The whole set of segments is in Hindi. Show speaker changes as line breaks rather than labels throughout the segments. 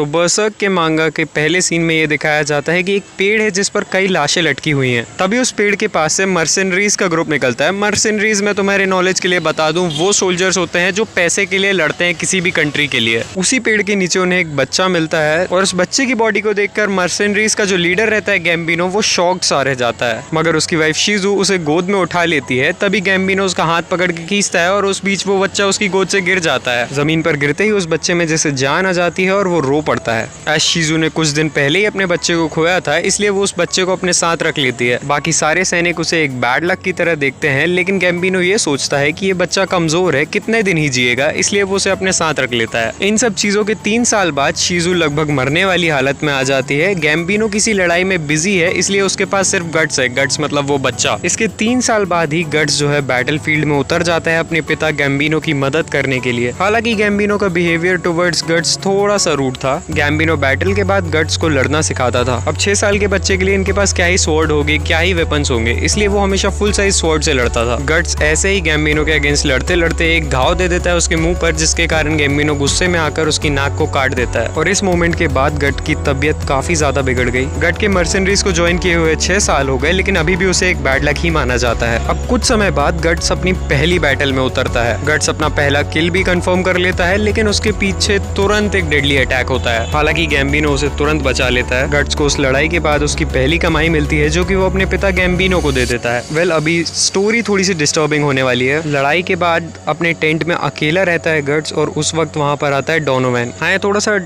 तो बर्सर्क के मांगा के पहले सीन में ये दिखाया जाता है कि एक पेड़ है जिस पर कई लाशें लटकी हुई हैं। तभी उस पेड़ के पास से मर्सेनरीज का ग्रुप निकलता है। मर्सेनरीज में तुम्हारे नॉलेज के लिए बता दूं, वो सोल्जर्स होते हैं जो पैसे के लिए लड़ते हैं किसी भी कंट्री के लिए। उसी पेड़ के नीचे उन्हें एक बच्चा मिलता है और उस बच्चे की बॉडी को देखकर मर्सेनरीज का जो लीडर रहता है गैम्बिनो, वो शॉक्ड सा रह जाता है। मगर उसकी वाइफ शिजू उसे गोद में उठा लेती है। तभी गैम्बिनो उसका हाथ पकड़ के खींचता है और उस बीच वो बच्चा उसकी गोद से गिर जाता है। जमीन पर गिरते ही उस बच्चे में जैसे जान आ जाती है और वो रो पड़ता है। आज शिजू ने कुछ दिन पहले ही अपने बच्चे को खोया था, इसलिए वो उस बच्चे को अपने साथ रख लेती है। बाकी सारे सैनिक उसे एक बैड लक की तरह देखते हैं, लेकिन गैम्बिनो ये सोचता है कि ये बच्चा कमजोर है, कितने दिन ही जिएगा, इसलिए वो उसे अपने साथ रख लेता है। इन सब चीजों के 3 साल बाद शिजू लगभग मरने वाली हालत में आ जाती है। गैम्बिनो किसी लड़ाई में बिजी है, इसलिए उसके पास सिर्फ गट्स है। गट्स मतलब वो बच्चा। इसके 3 साल बाद ही गट्स जो है बैटलफील्ड में उतर जाता है अपने पिता गैम्बिनो की मदद करने के लिए। हालांकि गैम्बिनो का बिहेवियर टुवर्ड्स गट्स थोड़ा सा रूड था। गैम्बिनो बैटल के बाद गट्स को लड़ना सिखाता था। अब 6 साल के बच्चे के लिए इनके पास क्या ही स्वॉर्ड होगी, क्या ही वेपन्स होंगे, इसलिए वो हमेशा फुल साइज स्वॉर्ड से लड़ता था। गट्स ऐसे ही गैम्बिनो के अगेंस्ट लड़ते लड़ते एक घाव दे देता है उसके मुंह पर, जिसके कारण गैम्बिनो गुस्से में आकर उसकी नाक को काट देता है। और इस मोमेंट के बाद गट की तबीयत काफी ज्यादा बिगड़ गई। गट के मर्सेनरीज को ज्वाइन किए हुए 6 साल हो गए, लेकिन अभी भी उसे एक बैड लक ही माना जाता है। अब कुछ समय बाद गट्स अपनी पहली बैटल में उतरता है। गट्स अपना पहला किल भी कंफर्म कर लेता है, लेकिन उसके पीछे तुरंत एक डेडली अटैक होता है। हालांकि गैम्बिनो उसे तुरंत बचा लेता है। गट्स को उस लड़ाई के बाद उसकी पहली कमाई मिलती है, जो कि वो अपने पिता गैम्बिनो को दे देता है। वेल, अभी स्टोरी थोड़ी सी डिस्टर्बिंग होने वाली है। लड़ाई के बाद अपने टेंट में अकेला रहता है गट्स, और उस वक्त वहां पर आता है डोनोवैन। हाँ, थोड़ा सा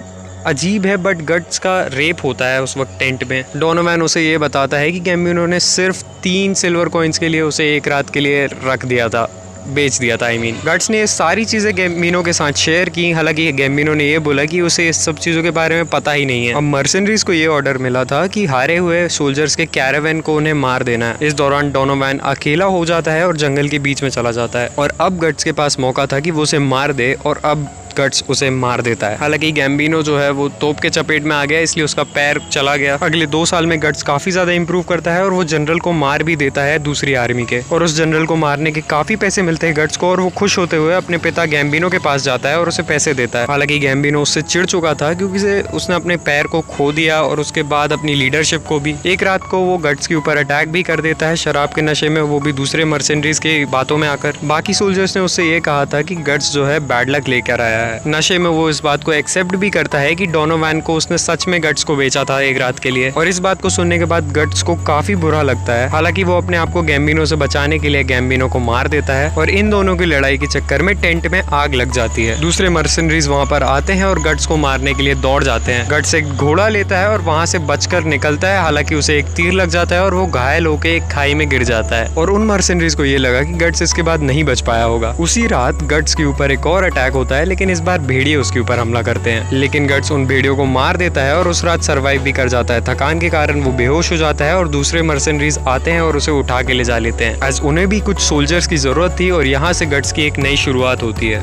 अजीब है, बट गट्स का रेप होता है उस वक्त टेंट में। डोनोवैन उसे ये बताता है कि गैम्बिनो ने सिर्फ 3 सिल्वर कॉइन्स के लिए उसे एक रात के लिए रख दिया था, बेच दिया था। गट्स ने ये सारी चीज़ें गैम्बिनो के साथ शेयर की। हालांकि गैम्बिनो ने ये बोला कि उसे इस सब चीज़ों के बारे में पता ही नहीं है। अब मर्सेनरीज को ये ऑर्डर मिला था कि हारे हुए सोल्जर्स के कैरावैन को उन्हें मार देना है। इस दौरान डोनोवैन अकेला हो जाता है और जंगल के बीच में चला जाता है, और अब गट्स के पास मौका था कि वो उसे मार दे, और अब गट्स उसे मार देता है। हालांकि गैम्बिनो जो है वो तोप के चपेट में आ गया, इसलिए उसका पैर चला गया। अगले 2 साल में गट्स काफी ज्यादा इंप्रूव करता है और वो जनरल को मार भी देता है दूसरी आर्मी के, और उस जनरल को मारने के काफी पैसे मिलते हैं गट्स को, और वो खुश होते हुए अपने पिता गैम्बिनो के पास जाता है और उसे पैसे देता है। हालांकि गैम्बिनो उससे चिढ़ चुका था क्योंकि उसने अपने पैर को खो दिया और उसके बाद अपनी लीडरशिप को भी। एक रात को वो गट्स के ऊपर अटैक भी कर देता है शराब के नशे में, वो भी दूसरे मर्सेनरीज के बातों में आकर। बाकी सोल्जर्स ने उससे ये कहा था कि गट्स जो है बैड लक लेकर आया है। नशे में वो इस बात को एक्सेप्ट भी करता है कि डोनोवैन को उसने सच में गट्स को बेचा था एक रात के लिए, और इस बात को सुनने के बाद गट्स को काफी बुरा लगता है। हालांकि वो अपने आप को गैम्बिनो से बचाने के लिए गैम्बिनो को मार देता है, और इन दोनों की लड़ाई के चक्कर में टेंट में आग लग जाती है। दूसरे मर्सेनरीज वहां पर आते हैं और गट्स को मारने के लिए दौड़ जाते हैं। गट्स एक घोड़ा लेता है और वहां से बचकर निकलता है। हालांकि उसे एक तीर लग जाता है और वो घायल होकर एक खाई में गिर जाता है, और उन मर्सेनरीज को ये लगा कि गट्स इसके बाद नहीं बच पाया होगा। उसी रात गट्स के ऊपर एक और अटैक होता है, लेकिन इस बार भेड़िए उसके ऊपर हमला करते हैं। लेकिन गट्स उन भेड़ियों को मार देता है और उस रात सरवाइव भी कर जाता है। थकान के कारण वो बेहोश हो जाता है और दूसरे मर्सेनरीज आते हैं और उसे उठा के ले जा लेते हैं, आज उन्हें भी कुछ सोल्जर्स की जरूरत थी, और यहाँ से गट्स की एक नई शुरुआत होती है।